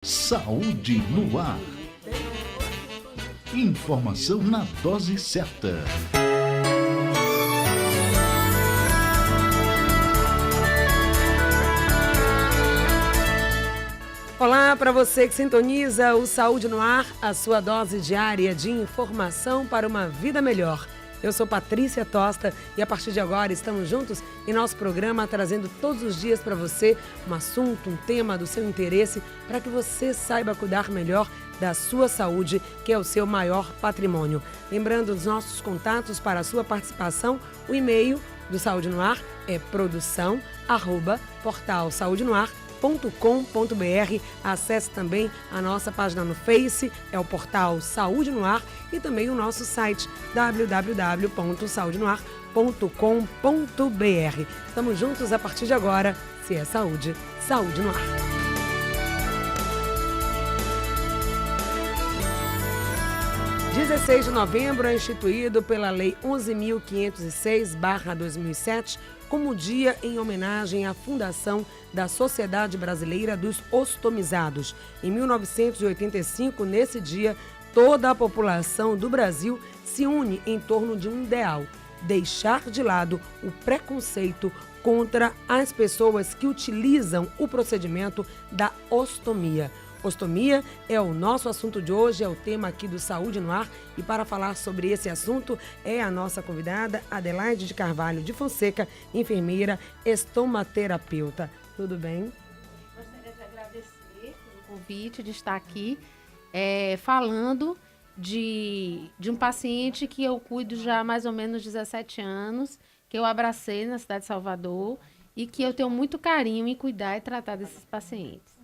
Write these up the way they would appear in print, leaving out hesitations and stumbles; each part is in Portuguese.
Saúde no ar. Informação na dose certa. Olá para você que sintoniza o Saúde no Ar, a sua dose diária de informação para uma vida melhor. Eu sou Patrícia Tosta e a partir de agora estamos juntos em nosso programa trazendo todos os dias para você um assunto, um tema do seu interesse para que você saiba cuidar melhor da sua saúde, que é o seu maior patrimônio. Lembrando os nossos contatos para a sua participação, o e-mail do Saúde no Ar é produção@portalsaudenoar.com.br. Acesse também a nossa página no Face, é o portal Saúde no Ar, e também o nosso site www.saudenoar.com.br. Estamos juntos a partir de agora. Se é saúde, saúde no ar. Dia 16 de novembro é instituído pela Lei 11.506/2007 como dia em homenagem à fundação da Sociedade Brasileira dos Ostomizados. Em 1985, nesse dia, toda a população do Brasil se une em torno de um ideal: deixar de lado o preconceito contra as pessoas que utilizam o procedimento da ostomia. Ostomia é o nosso assunto de hoje, é o tema aqui do Saúde no Ar. E para falar sobre esse assunto é a nossa convidada Adelaide de Carvalho de Fonseca, enfermeira estomaterapeuta. Tudo bem? Gostaria de agradecer pelo convite de estar aqui falando de um paciente que eu cuido já há mais ou menos 17 anos, que eu abracei na cidade de Salvador e que eu tenho muito carinho em cuidar e tratar desses pacientes.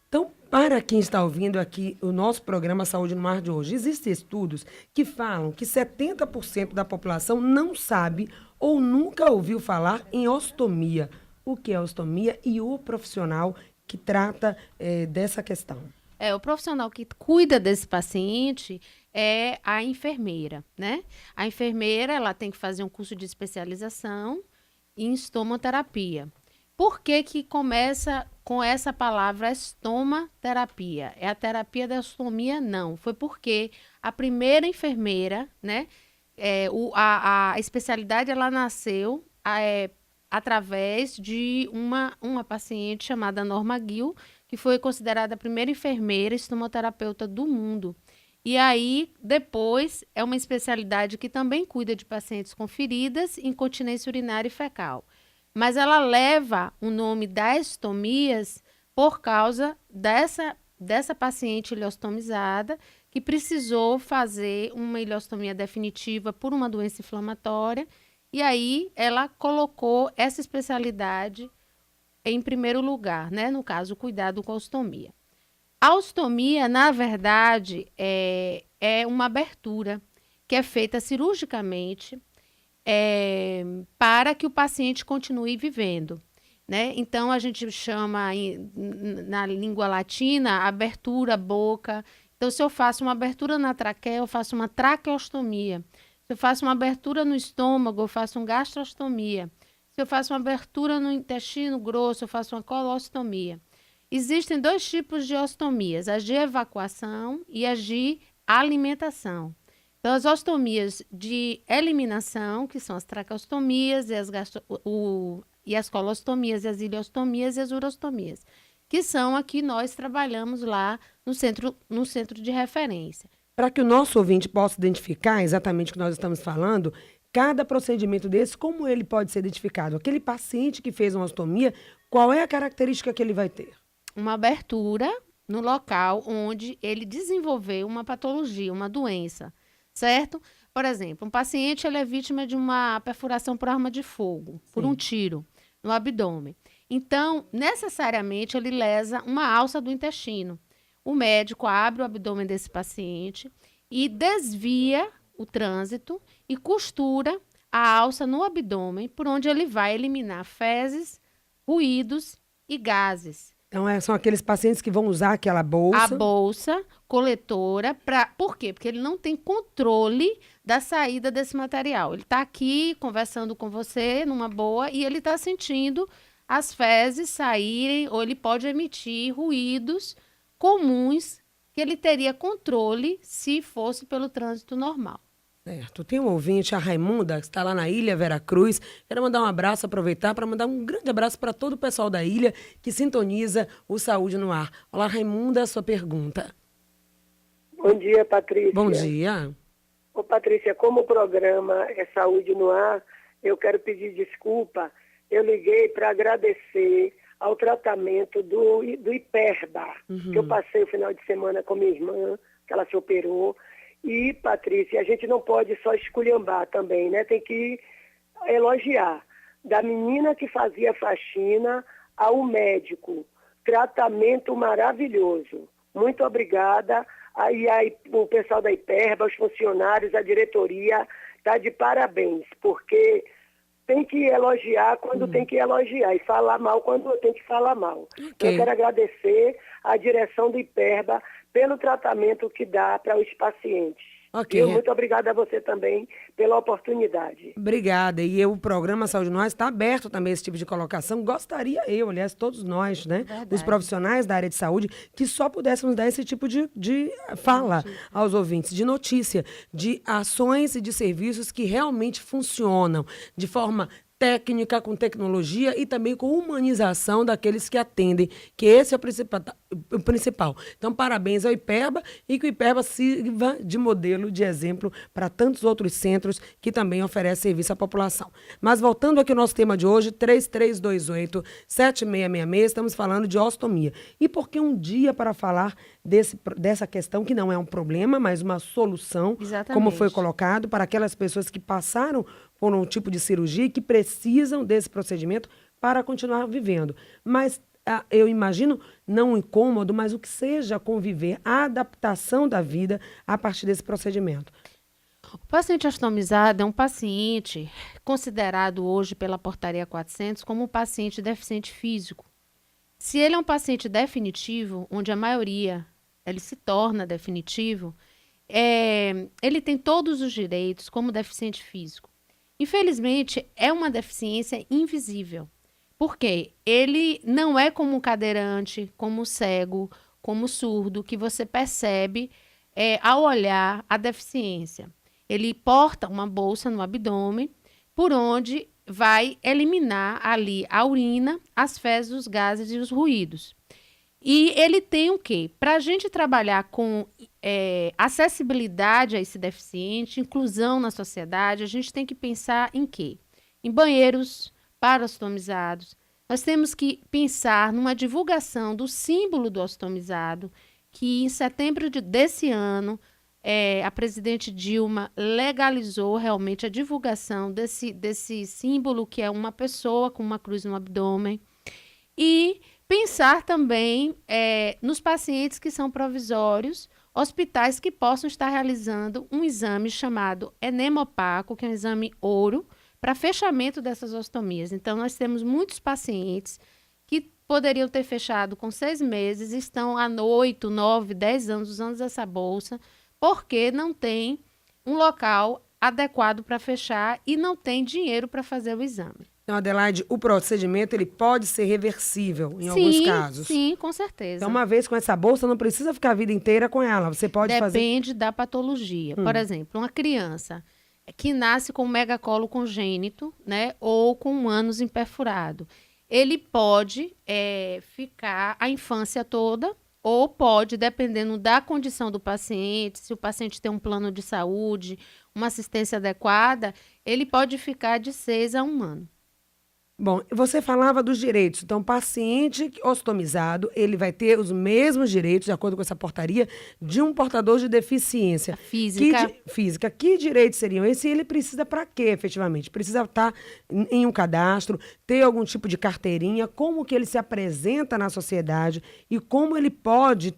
Então, para quem está ouvindo aqui o nosso programa Saúde no Ar de hoje, existem estudos que falam que 70% da população não sabe ou nunca ouviu falar em ostomia. O que é ostomia e o profissional que trata dessa questão? O profissional que cuida desse paciente é a enfermeira, né? A enfermeira, ela tem que fazer um curso de especialização em estomoterapia. Por que que começa com essa palavra estomaterapia? É a terapia da ostomia? Não. Foi porque a primeira enfermeira, né? A especialidade, ela nasceu através de uma paciente chamada Norma Gill, que foi considerada a primeira enfermeira estomoterapeuta do mundo. E aí, depois, é uma especialidade que também cuida de pacientes com feridas, incontinência urinária e fecal. Mas ela leva o nome das estomias por causa dessa paciente ileostomizada que precisou fazer uma ileostomia definitiva por uma doença inflamatória. E aí ela colocou essa especialidade em primeiro lugar, né? No caso, o cuidado com a ostomia. A ostomia, na verdade, é uma abertura que é feita cirurgicamente para que o paciente continue vivendo, né? Então, a gente chama, na língua latina, abertura boca. Então, se eu faço uma abertura na traqueia, eu faço uma traqueostomia. Se eu faço uma abertura no estômago, eu faço uma gastrostomia. Se eu faço uma abertura no intestino grosso, eu faço uma colostomia. Existem dois tipos de ostomias, as de evacuação e as de alimentação. Então, as ostomias de eliminação, que são as traqueostomias e as colostomias, e as ileostomias e as urostomias, que são a que nós trabalhamos lá no centro de referência. Para que o nosso ouvinte possa identificar exatamente o que nós estamos falando, cada procedimento desse, como ele pode ser identificado? Aquele paciente que fez uma ostomia, qual é a característica que ele vai ter? Uma abertura no local onde ele desenvolveu uma patologia, uma doença. Certo? Por exemplo, um paciente ele é vítima de uma perfuração por arma de fogo, por um tiro no abdômen. Então, necessariamente, ele lesa uma alça do intestino. O médico abre o abdômen desse paciente e desvia o trânsito e costura a alça no abdômen, por onde ele vai eliminar fezes, ruídos e gases. Então, são aqueles pacientes que vão usar aquela bolsa. A bolsa coletora, por quê? Porque ele não tem controle da saída desse material. Ele está aqui conversando com você numa boa e ele está sentindo as fezes saírem, ou ele pode emitir ruídos comuns que ele teria controle se fosse pelo trânsito normal. Certo. Tem um ouvinte, a Raimunda, que está lá na Ilha Veracruz. Quero mandar um abraço, aproveitar para mandar um grande abraço para todo o pessoal da ilha que sintoniza o Saúde no Ar. Olá, Raimunda, a sua pergunta. Bom dia, Patrícia. Bom dia. Ô, Patrícia, como o programa é Saúde no Ar, eu quero pedir desculpa. Eu liguei para agradecer ao tratamento do Hiperba, que eu passei o final de semana com minha irmã, que ela se operou. E, Patrícia, a gente não pode só esculhambar também, né? Tem que elogiar. Da menina que fazia faxina ao médico. Tratamento maravilhoso. Muito obrigada. Aí o pessoal da Hiperba, os funcionários, a diretoria, está de parabéns, porque tem que elogiar quando tem que elogiar e falar mal quando tem que falar mal. Okay. Eu quero agradecer à direção do Hiperba pelo tratamento que dá para os pacientes. Ok. Muito obrigada a você também pela oportunidade. Obrigada. E o programa Saúde no Ar está aberto também a esse tipo de colocação. Gostaria eu, aliás, todos nós, né, os profissionais da área de saúde, que só pudéssemos dar esse tipo de fala aos ouvintes, de notícia, de ações e de serviços que realmente funcionam de forma técnica, com tecnologia e também com humanização daqueles que atendem, que esse é o principal. Então, parabéns ao Hiperba e que o Hiperba sirva de modelo, de exemplo para tantos outros centros que também oferecem serviço à população. Mas voltando aqui ao nosso tema de hoje, 3328-7666, estamos falando de ostomia. E por que um dia para falar dessa questão, que não é um problema, mas uma solução, Exatamente. como foi colocado, para aquelas pessoas que passaram por um tipo de cirurgia e que precisam desse procedimento para continuar vivendo. Mas eu imagino, não um incômodo, mas o que seja conviver, a adaptação da vida a partir desse procedimento. O paciente ostomizado é um paciente considerado hoje pela portaria 400 como um paciente deficiente físico. Se ele é um paciente definitivo, onde a maioria ele se torna definitivo, ele tem todos os direitos como deficiente físico. Infelizmente, é uma deficiência invisível. Por quê? Ele não é como um cadeirante, como um cego, como um surdo, que você percebe ao olhar a deficiência. Ele porta uma bolsa no abdômen, por onde vai eliminar ali a urina, as fezes, os gases e os ruídos. E ele tem o quê? Para a gente trabalhar com acessibilidade a esse deficiente, inclusão na sociedade, a gente tem que pensar em quê? Em banheiros para ostomizados. Nós temos que pensar numa divulgação do símbolo do ostomizado, que em setembro desse ano, a presidente Dilma legalizou realmente a divulgação desse símbolo, que é uma pessoa com uma cruz no abdômen. E pensar também nos pacientes que são provisórios, hospitais que possam estar realizando um exame chamado enema opaco, que é um exame ouro, para fechamento dessas ostomias. Então, nós temos muitos pacientes que poderiam ter fechado com 6 meses, estão há 8, 9, 10 anos usando essa bolsa, porque não tem um local adequado para fechar e não tem dinheiro para fazer o exame. Então, Adelaide, o procedimento ele pode ser reversível em alguns casos. Sim, com certeza. Então, uma vez com essa bolsa, não precisa ficar a vida inteira com ela. Você pode fazer... Depende da patologia. Por exemplo, uma criança que nasce com um megacolo congênito, né, ou com um ânus imperfurado, ele pode ficar a infância toda, ou pode, dependendo da condição do paciente, se o paciente tem um plano de saúde, uma assistência adequada, ele pode ficar de 6 a 1 ano. Bom, você falava dos direitos. Então, o paciente ostomizado, ele vai ter os mesmos direitos, de acordo com essa portaria, de um portador de deficiência Física. física. Que direitos seriam esses? E ele precisa para quê, efetivamente? Precisa estar em um cadastro, ter algum tipo de carteirinha, como que ele se apresenta na sociedade e como ele pode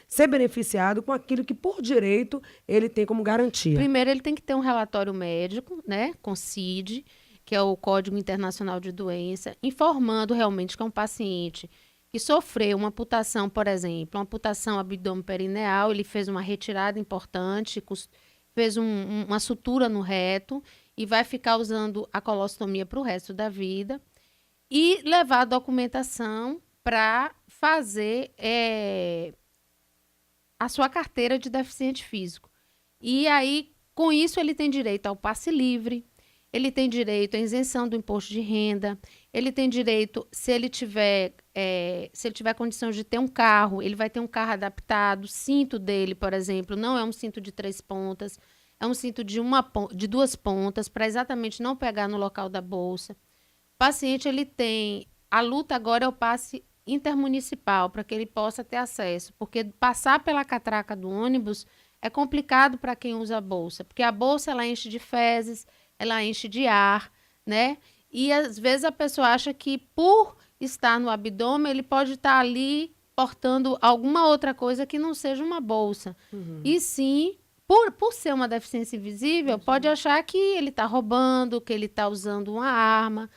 ser beneficiado com aquilo que, por direito, ele tem como garantia. Primeiro, ele tem que ter um relatório médico, né, com CID, que é o Código Internacional de Doença, informando realmente que é um paciente que sofreu uma amputação, por exemplo, uma amputação abdômen-perineal, ele fez uma retirada importante, fez uma sutura no reto e vai ficar usando a colostomia para o resto da vida, e levar a documentação para fazer a sua carteira de deficiente físico. E aí, com isso, ele tem direito ao passe livre, ele tem direito à isenção do imposto de renda, ele tem direito, se ele tiver condição de ter um carro, ele vai ter um carro adaptado, o cinto dele, por exemplo, não é um cinto de 3 pontas, é um cinto de 2 pontas, para exatamente não pegar no local da bolsa. O paciente, ele tem, a luta agora é o passe intermunicipal, para que ele possa ter acesso, porque passar pela catraca do ônibus é complicado para quem usa a bolsa, porque a bolsa ela enche de fezes, ela enche de ar, né? E às vezes a pessoa acha que por estar no abdômen, ele pode estar ali portando alguma outra coisa que não seja uma bolsa. E sim, por ser uma deficiência invisível, pode achar que ele está roubando, que ele está usando uma arma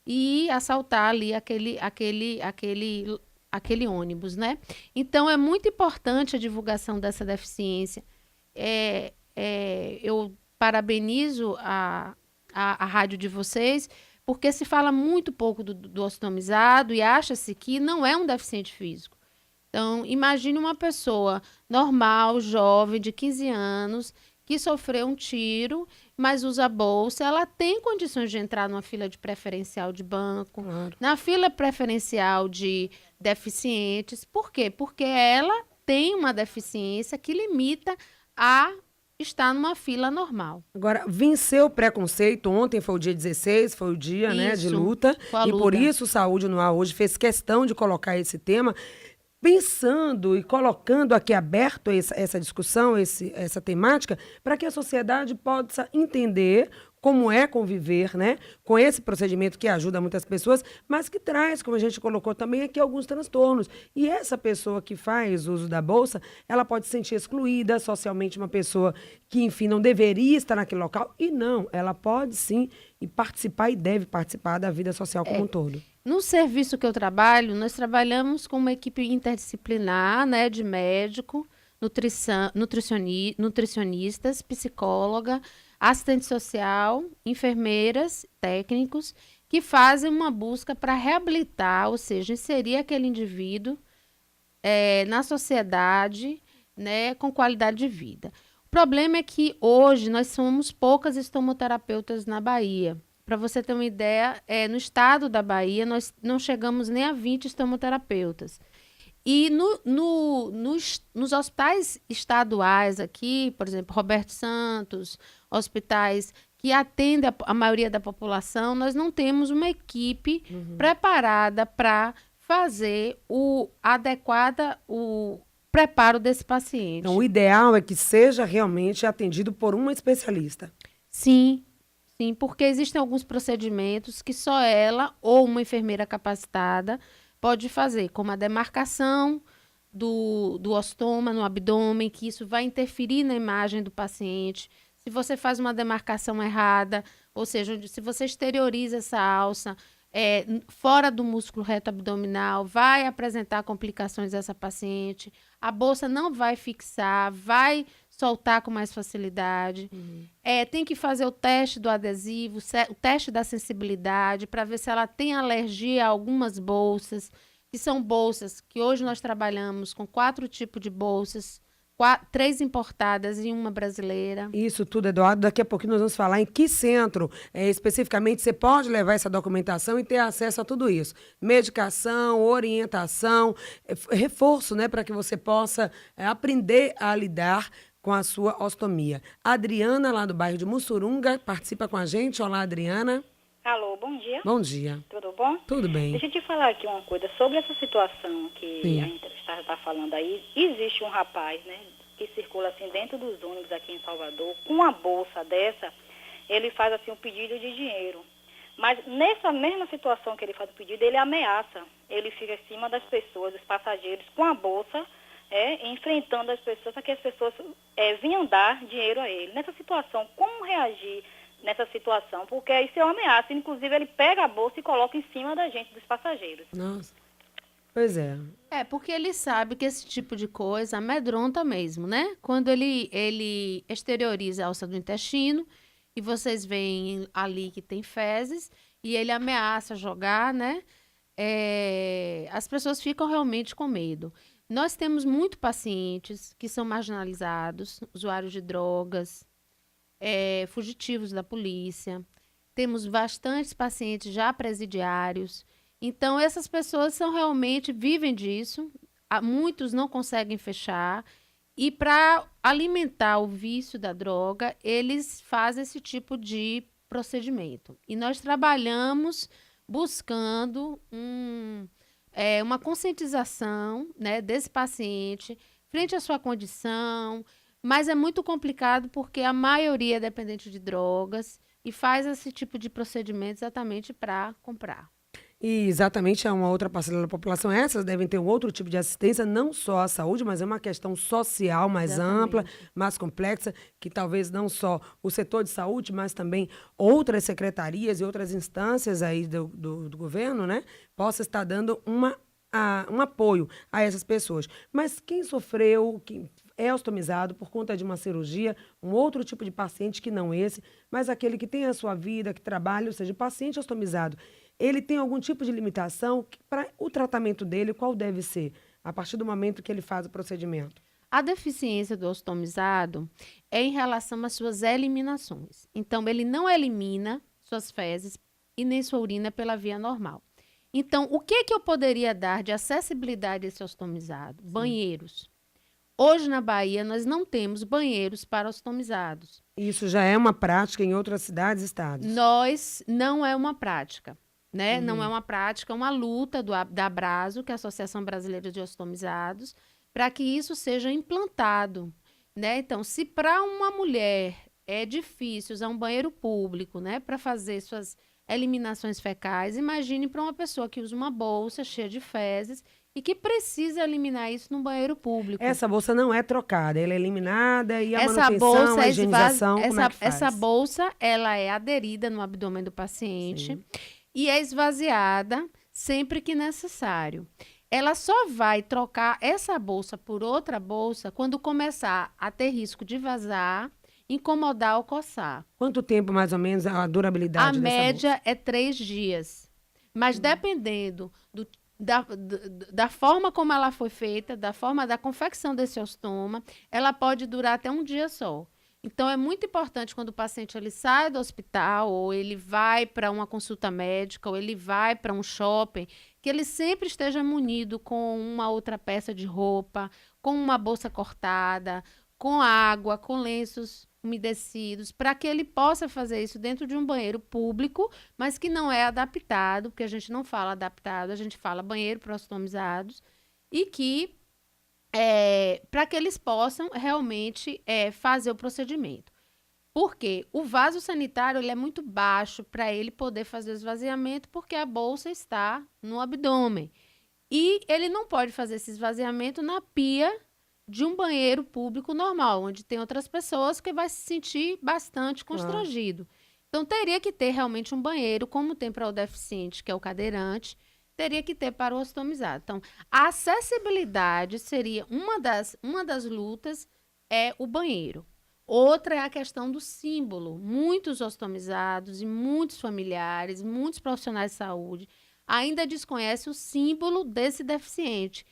e assaltar ali aquele ônibus, né? Então, é muito importante a divulgação dessa deficiência. Eu parabenizo a rádio de vocês, porque se fala muito pouco do ostomizado e acha-se que não é um deficiente físico. Então, imagine uma pessoa normal, jovem, de 15 anos, que sofreu um tiro, mas usa bolsa, ela tem condições de entrar numa fila de preferencial de banco, Claro. na fila preferencial de deficientes. Por quê? Porque ela tem uma deficiência que limita a estar numa fila normal. Agora, vencer o preconceito, ontem foi o dia 16, foi o dia, né, de Isso, luta, foi a e por luta. isso o Saúde no Ar hoje fez questão de colocar esse tema, pensando e colocando aqui aberto essa discussão, essa temática, para que a sociedade possa entender como é conviver, né, com esse procedimento que ajuda muitas pessoas, mas que traz, como a gente colocou também aqui, alguns transtornos. E essa pessoa que faz uso da bolsa, ela pode se sentir excluída socialmente, uma pessoa que, enfim, não deveria estar naquele local, e não, ela pode sim e participar e deve participar da vida social como um todo. No serviço que eu trabalho, nós trabalhamos com uma equipe interdisciplinar, né, de médico, nutricionistas, psicóloga, assistente social, enfermeiras, técnicos, que fazem uma busca para reabilitar, ou seja, inserir aquele indivíduo na sociedade, né, com qualidade de vida. O problema é que hoje nós somos poucas estomoterapeutas na Bahia. Para você ter uma ideia, no estado da Bahia, nós não chegamos nem a 20 estomoterapeutas. E nos hospitais estaduais aqui, por exemplo, Roberto Santos, hospitais que atendem a maioria da população, nós não temos uma equipe preparada para fazer o preparo desse paciente. Então, o ideal é que seja realmente atendido por uma especialista. Sim, sim, porque existem alguns procedimentos que só ela ou uma enfermeira capacitada pode fazer, como a demarcação do ostoma no abdômen, que isso vai interferir na imagem do paciente. Se você faz uma demarcação errada, ou seja, se você exterioriza essa alça fora do músculo reto abdominal, vai apresentar complicações dessa paciente. A bolsa não vai fixar, vai soltar com mais facilidade. Tem que fazer o teste do adesivo, o teste da sensibilidade, para ver se ela tem alergia a algumas bolsas, que são bolsas que hoje nós trabalhamos com 4 tipos de bolsas, 3 importadas e uma brasileira. Isso tudo, Eduardo. Daqui a pouquinho nós vamos falar em que centro, especificamente, você pode levar essa documentação e ter acesso a tudo isso. Medicação, orientação, reforço, né, para que você possa aprender a lidar com a sua ostomia. A Adriana, lá do bairro de Mussurunga, participa com a gente. Olá, Adriana. Alô, bom dia. Bom dia. Tudo bom? Tudo bem. Deixa eu te falar aqui uma coisa sobre essa situação que Sim. a entrevistada está falando aí. Existe um rapaz, né, que circula assim dentro dos ônibus aqui em Salvador, com uma bolsa dessa, ele faz assim um pedido de dinheiro. Mas nessa mesma situação que ele faz o pedido, ele ameaça. Ele fica em cima das pessoas, dos passageiros, com a bolsa, enfrentando as pessoas, para que as pessoas venham dar dinheiro a ele. Nessa situação, como reagir nessa situação? Porque isso é uma ameaça. Inclusive, ele pega a bolsa e coloca em cima da gente, dos passageiros. Nossa. Pois é. Porque ele sabe que esse tipo de coisa amedronta mesmo, né? Quando ele exterioriza a alça do intestino e vocês veem ali que tem fezes e ele ameaça jogar, né? As pessoas ficam realmente com medo. Nós temos muito pacientes que são marginalizados, usuários de drogas, fugitivos da polícia. Temos bastantes pacientes já presidiários. Então, essas pessoas vivem disso. Muitos não conseguem fechar. E para alimentar o vício da droga, eles fazem esse tipo de procedimento. E nós trabalhamos buscando uma conscientização, né, desse paciente frente à sua condição, mas é muito complicado porque a maioria é dependente de drogas e faz esse tipo de procedimento exatamente para comprar. E exatamente é uma outra parcela da população. Essas devem ter um outro tipo de assistência, não só à saúde, mas é uma questão social mais ampla, mais complexa, que talvez não só o setor de saúde, mas também outras secretarias e outras instâncias aí do governo, né, possa estar dando um apoio a essas pessoas. Mas quem sofreu, quem é ostomizado por conta de uma cirurgia, um outro tipo de paciente que não esse, mas aquele que tem a sua vida, que trabalha, ou seja, paciente ostomizado, ele tem algum tipo de limitação para o tratamento dele, qual deve ser, a partir do momento que ele faz o procedimento? A deficiência do ostomizado é em relação às suas eliminações. Então, ele não elimina suas fezes e nem sua urina pela via normal. Então, o que eu poderia dar de acessibilidade a esse ostomizado? Sim. Banheiros. Hoje, na Bahia, nós não temos banheiros para ostomizados. Isso já é uma prática em outras cidades e estados? Não é uma prática. Né? Uhum. Não é uma prática, é uma luta da Abraso, que é a Associação Brasileira de Ostomizados, para que isso seja implantado. Né? Então, se para uma mulher é difícil usar um banheiro público, né, para fazer suas eliminações fecais, imagine para uma pessoa que usa uma bolsa cheia de fezes e que precisa eliminar isso no banheiro público. Essa bolsa não é trocada, ela é eliminada e a manutenção, a higienização, como é que faz? Essa bolsa, ela é aderida no abdômen do paciente. Sim. E é esvaziada sempre que necessário. Ela só vai trocar essa bolsa por outra bolsa quando começar a ter risco de vazar, incomodar ou coçar. Quanto tempo, mais ou menos, a durabilidade dessa bolsa? A média é 3 dias. Mas dependendo da forma como ela foi feita, da forma da confecção desse ostoma, ela pode durar até um dia só. Então, é muito importante quando o paciente ele sai do hospital, ou ele vai para uma consulta médica, ou ele vai para um shopping, que ele sempre esteja munido com uma outra peça de roupa, com uma bolsa cortada, com água, com lenços umedecidos, para que ele possa fazer isso dentro de um banheiro público, mas que não é adaptado, porque a gente não fala adaptado, a gente fala banheiro para ostomizados, e que para que eles possam realmente fazer o procedimento. Porque o vaso sanitário ele é muito baixo para ele poder fazer o esvaziamento, porque a bolsa está no abdômen. E ele não pode fazer esse esvaziamento na pia de um banheiro público normal, onde tem outras pessoas que vai se sentir bastante constrangido. Então, teria que ter realmente um banheiro, como tem para o deficiente, que é o cadeirante, teria que ter para o ostomizado. Então, a acessibilidade seria uma das lutas, é o banheiro. Outra é a questão do símbolo. Muitos ostomizados e muitos familiares, muitos profissionais de saúde ainda desconhecem o símbolo desse deficiente,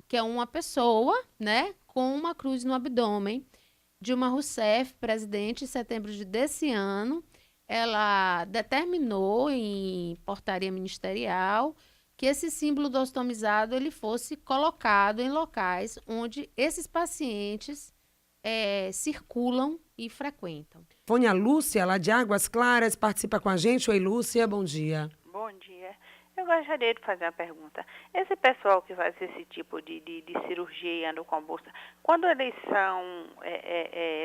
que é uma pessoa, né, com uma cruz no abdômen. Dilma Rousseff, presidente, em setembro desse ano, ela determinou em portaria ministerial que esse símbolo do ostomizado ele fosse colocado em locais onde esses pacientes circulam e frequentam. Fônia Lúcia, lá de Águas Claras, participa com a gente. Oi, Lúcia, bom dia. Bom dia. Eu gostaria de fazer uma pergunta. Esse pessoal que faz esse tipo de cirurgia e anda com a bolsa, quando eles são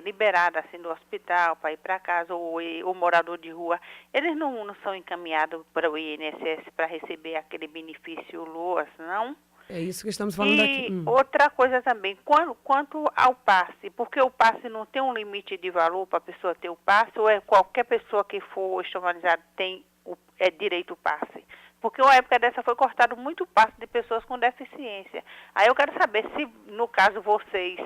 liberados assim, do hospital para ir para casa, ou morador de rua, eles não são encaminhados para o INSS para receber aquele benefício LOAS, não? É isso que estamos falando aqui. E outra coisa também, quanto ao passe, porque o passe não tem um limite de valor para a pessoa ter o passe, ou qualquer pessoa que for estigmatizada tem direito ao passe? Porque uma época dessa foi cortado muito passe de pessoas com deficiência. Aí eu quero saber se, no caso, vocês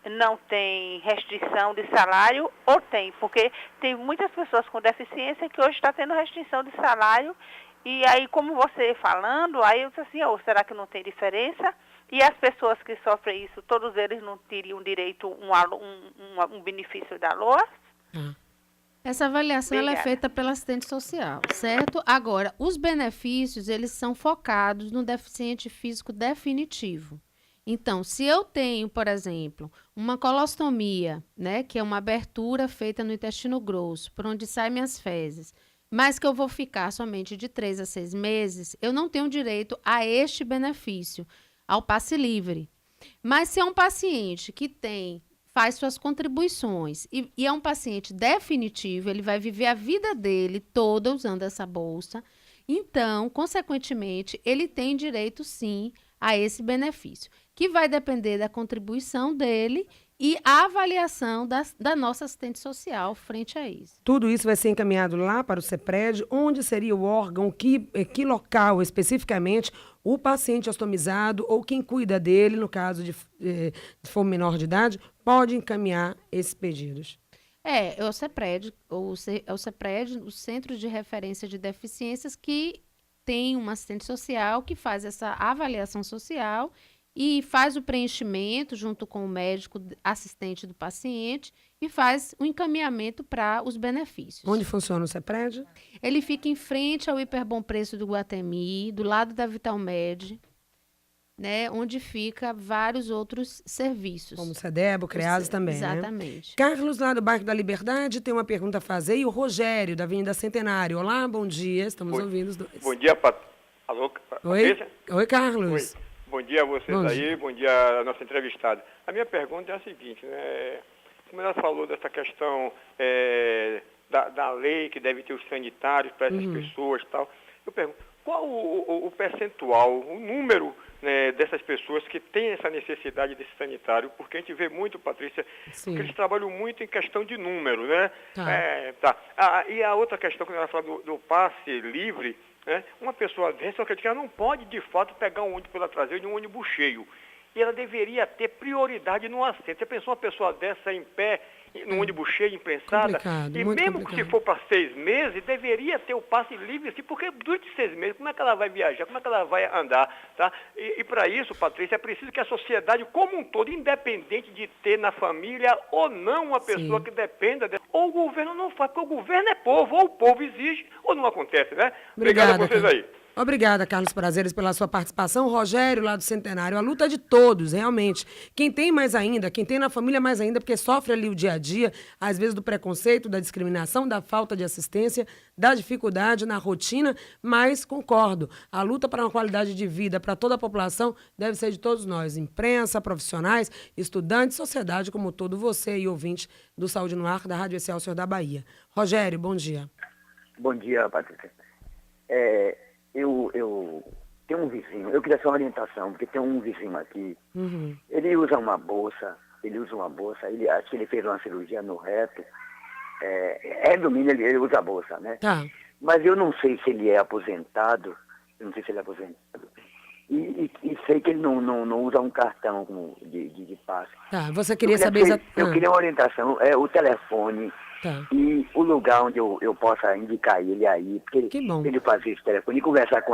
não têm restrição de salário ou tem, porque tem muitas pessoas com deficiência que hoje está tendo restrição de salário. E aí, como você falando, aí eu disse assim, será que não tem diferença? E as pessoas que sofrem isso, todos eles não teriam direito um benefício da LOAS? Essa avaliação ela é feita pelo assistente social, certo? Agora, os benefícios, eles são focados no deficiente físico definitivo. Então, se eu tenho, por exemplo, uma colostomia, né, que é uma abertura feita no intestino grosso, por onde saem minhas fezes, mas que eu vou ficar somente de 3 a 6 meses, eu não tenho direito a este benefício, ao passe livre. Mas se é um paciente que faz suas contribuições e é um paciente definitivo, ele vai viver a vida dele toda usando essa bolsa, então, consequentemente, ele tem direito, sim, a esse benefício, que vai depender da contribuição dele e a avaliação da nossa assistente social frente a isso. Tudo isso vai ser encaminhado lá para o CEPRED, onde seria o órgão, que local especificamente o paciente ostomizado ou quem cuida dele, no caso de for menor de idade, pode encaminhar esses pedidos. É o CEPRED, o Centro de Referência de Deficiências, que tem uma assistente social que faz essa avaliação social e faz o preenchimento junto com o médico assistente do paciente e faz o encaminhamento para os benefícios. Onde funciona o CEPRED? Ele fica em frente ao Hiperbom Preço do Guatemi, do lado da Vitalmed, né, onde fica vários outros serviços. Como o CEDEB, o CREASE também, exatamente. Né? Carlos, lá do bairro da Liberdade, tem uma pergunta a fazer. E o Rogério, da Avenida Centenário. Olá, bom dia. Estamos ouvindo os dois. Bom dia, Alô, Patrícia? Oi, Carlos. Oi. Bom dia a vocês aí, bom dia a nossa entrevistada. A minha pergunta é a seguinte, né? Como ela falou dessa questão da lei que deve ter os sanitários para essas pessoas e tal, eu pergunto, qual o percentual, o número, né, dessas pessoas que têm essa necessidade desse sanitário? Porque a gente vê muito, Patrícia, que eles trabalham muito em questão de número, né? E a outra questão, quando ela fala do passe livre, né? Uma pessoa dessa, eu acredito que ela não pode, de fato, pegar um ônibus pela traseira de um ônibus cheio. E ela deveria ter prioridade no assento. Você pensou uma pessoa dessa em pé, no ônibus cheio, imprensada? E mesmo que se for para 6 meses, deveria ter o passe livre, assim, porque durante 6 meses, como é que ela vai viajar? Como é que ela vai andar? Tá? E para isso, Patrícia, é preciso que a sociedade como um todo, independente de ter na família ou não uma pessoa que dependa dela, ou o governo não faz, porque o governo é povo, ou o povo exige, ou não acontece, né? Obrigado a vocês aí. Obrigada, Carlos Prazeres, pela sua participação. Rogério, lá do Centenário, a luta é de todos, realmente. Quem tem mais ainda, quem tem na família mais ainda, porque sofre ali o dia a dia, às vezes do preconceito, da discriminação, da falta de assistência, da dificuldade na rotina, mas concordo, a luta para uma qualidade de vida para toda a população deve ser de todos nós, imprensa, profissionais, estudantes, sociedade como todo, você e ouvinte do Saúde no Ar, da Rádio Excelsior da Bahia. Rogério, bom dia. Bom dia, Patrícia. Eu tenho um vizinho, eu queria só uma orientação, porque tem um vizinho aqui, ele usa uma bolsa, acho que ele fez uma cirurgia no reto, domingo ele usa a bolsa, né? Tá. Mas eu não sei se ele é aposentado, e sei que ele não usa um cartão de passe. Tá, você queria saber... Eu queria uma orientação, o telefone... Tá. E o lugar onde eu possa indicar ele aí, porque ele fazer esse telefone e conversar com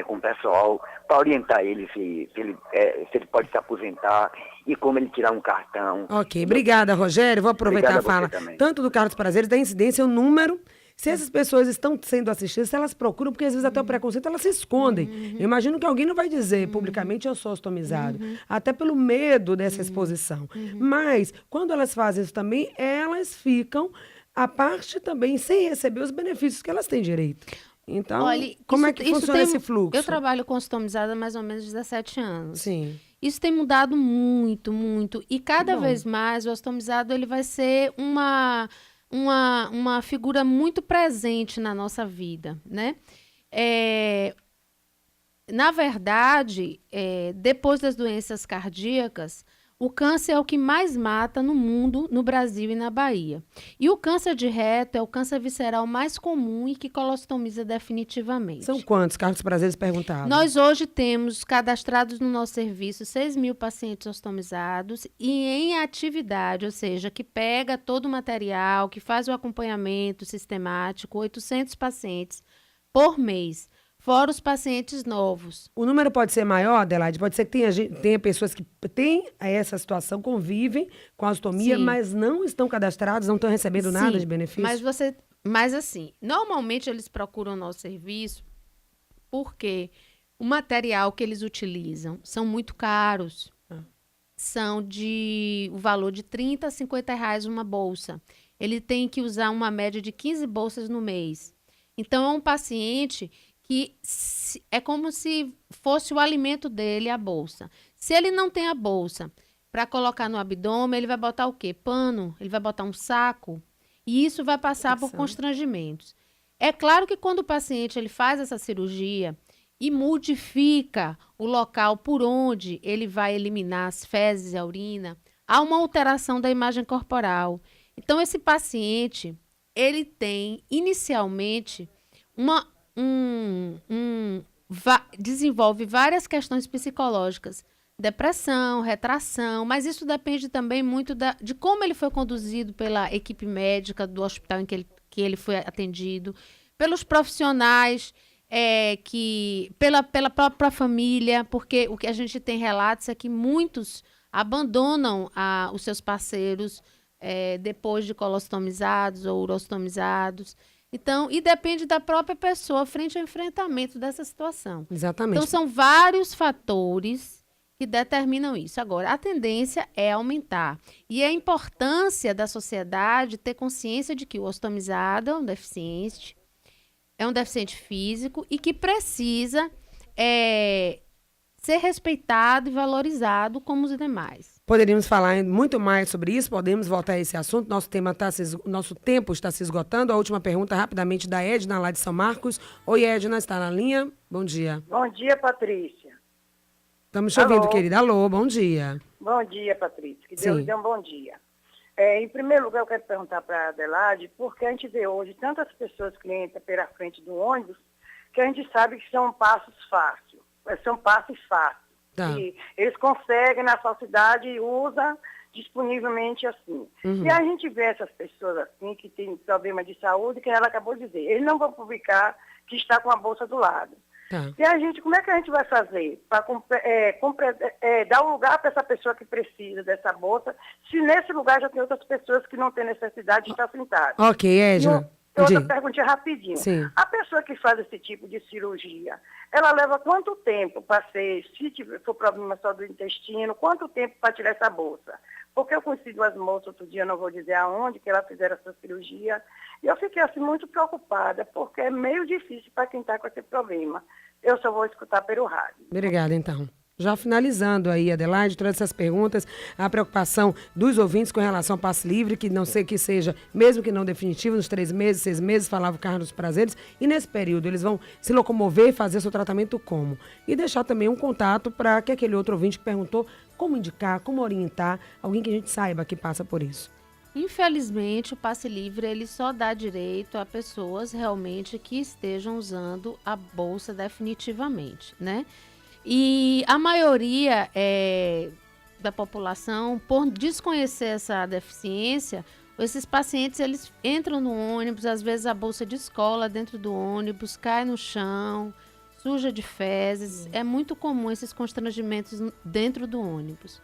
o pessoal, para orientar ele se ele pode se aposentar e como ele tirar um cartão. Ok, obrigada, Rogério. Vou aproveitar a fala tanto do Carlos Prazeres, da incidência, o número. Se essas pessoas estão sendo assistidas, se elas procuram, porque às vezes até o preconceito, elas se escondem. Eu imagino que alguém não vai dizer publicamente, eu sou ostomizado, até pelo medo dessa exposição. Mas, quando elas fazem isso também, elas ficam, à parte também, sem receber os benefícios que elas têm direito. Então, olha, como é que funciona esse fluxo? Eu trabalho com ostomizada há mais ou menos 17 anos. Sim. Isso tem mudado muito, muito. E cada vez mais o ostomizado ele vai ser uma figura muito presente na nossa vida, né? Na verdade, depois das doenças cardíacas, o câncer é o que mais mata no mundo, no Brasil e na Bahia. E o câncer de reto é o câncer visceral mais comum e que colostomiza definitivamente. São quantos? Carlos Prazeres perguntava. Nós hoje temos cadastrados no nosso serviço 6.000 pacientes ostomizados e em atividade, ou seja, que pega todo o material, que faz o acompanhamento sistemático, 800 pacientes por mês. fora os pacientes novos. O número pode ser maior, Adelaide? Pode ser que tenha pessoas que têm essa situação, convivem com a ostomia, mas não estão cadastrados, não estão recebendo nada de benefício? Mas assim, normalmente eles procuram o nosso serviço porque o material que eles utilizam são muito caros. São o valor de R$30 a R$50 uma bolsa. Ele tem que usar uma média de 15 bolsas no mês. Então, é um paciente que é como se fosse o alimento dele, a bolsa. Se ele não tem a bolsa para colocar no abdômen, ele vai botar o quê? Pano, ele vai botar um saco, e isso vai passar por constrangimentos. É claro que quando o paciente ele faz essa cirurgia e modifica o local por onde ele vai eliminar as fezes e a urina, há uma alteração da imagem corporal. Então, esse paciente, ele tem, inicialmente, desenvolve várias questões psicológicas, depressão, retração, mas isso depende também muito de como ele foi conduzido pela equipe médica do hospital em que ele foi atendido, pelos profissionais, pela própria família, porque o que a gente tem relatos é que muitos abandonam os seus parceiros depois de colostomizados ou urostomizados. Então, e depende da própria pessoa frente ao enfrentamento dessa situação. Exatamente. Então, são vários fatores que determinam isso. Agora, a tendência é aumentar. E a importância da sociedade ter consciência de que o ostomizado é um deficiente físico e que precisa ser respeitado e valorizado como os demais. Poderíamos falar muito mais sobre isso, podemos voltar a esse assunto. Nosso tempo está se esgotando. A última pergunta, rapidamente, da Edna, lá de São Marcos. Oi, Edna, está na linha? Bom dia. Bom dia, Patrícia. Estamos te ouvindo, querida. Alô, bom dia. Bom dia, Patrícia. Que Deus lhe dê um bom dia. Em primeiro lugar, eu quero perguntar para a Adelaide, porque a gente vê hoje tantas pessoas que entram pela frente do ônibus, que a gente sabe que são passos fáceis. São passos fáceis. Tá. E eles conseguem na falsidade e usam disponivelmente assim. E a gente vê essas pessoas assim, que têm problema de saúde, que ela acabou de dizer. Eles não vão publicar que está com a bolsa do lado. Tá. E a gente, como é que a gente vai fazer para dar um lugar para essa pessoa que precisa dessa bolsa, se nesse lugar já tem outras pessoas que não têm necessidade de estar sentadas? Ok, Edna. Outra perguntinha rapidinho. Sim. A pessoa que faz esse tipo de cirurgia, ela leva quanto tempo para se for problema só do intestino, quanto tempo para tirar essa bolsa? Porque eu conheci duas moças outro dia, não vou dizer aonde, que elas fizeram essa cirurgia, e eu fiquei assim muito preocupada, porque é meio difícil para quem está com esse problema. Eu só vou escutar pelo rádio. Obrigada, então. Já finalizando aí, Adelaide, todas essas perguntas, a preocupação dos ouvintes com relação ao passe livre, que não sei que seja, mesmo que não definitivo, nos 3 meses, 6 meses, falava o Carlos Prazeres, e nesse período eles vão se locomover e fazer seu tratamento como? E deixar também um contato para que aquele outro ouvinte que perguntou como indicar, como orientar, alguém que a gente saiba que passa por isso. Infelizmente, o passe livre ele só dá direito a pessoas realmente que estejam usando a bolsa definitivamente, né? E a maioria da população, por desconhecer essa deficiência, esses pacientes eles entram no ônibus, às vezes a bolsa descola dentro do ônibus, cai no chão, suja de fezes. É muito comum esses constrangimentos dentro do ônibus.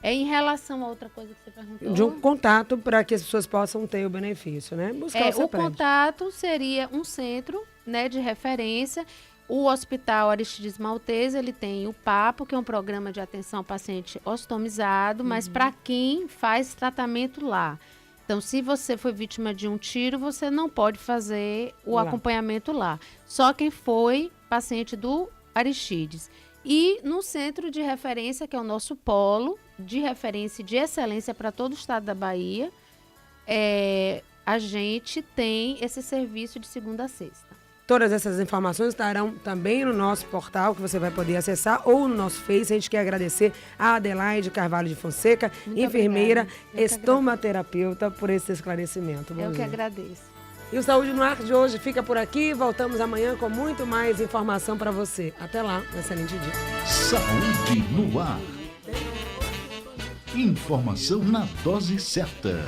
Em relação a outra coisa que você perguntou... De um contato para que as pessoas possam ter o benefício, né? Buscar o contato seria um centro, né, de referência. O Hospital Aristides Maltese, ele tem o PAPO, que é um programa de atenção ao paciente ostomizado, mas para quem faz tratamento lá. Então, se você foi vítima de um tiro, você não pode fazer o acompanhamento lá. Só quem foi paciente do Aristides. E no centro de referência, que é o nosso polo de referência e de excelência para todo o estado da Bahia, a gente tem esse serviço de segunda a sexta. Todas essas informações estarão também no nosso portal, que você vai poder acessar, ou no nosso Face. A gente quer agradecer a Adelaide Carvalho de Fonseca, enfermeira, estomaterapeuta, por esse esclarecimento. Eu que agradeço. E o Saúde no Ar de hoje fica por aqui. Voltamos amanhã com muito mais informação para você. Até lá, um excelente dia. Saúde no Ar. Informação na dose certa.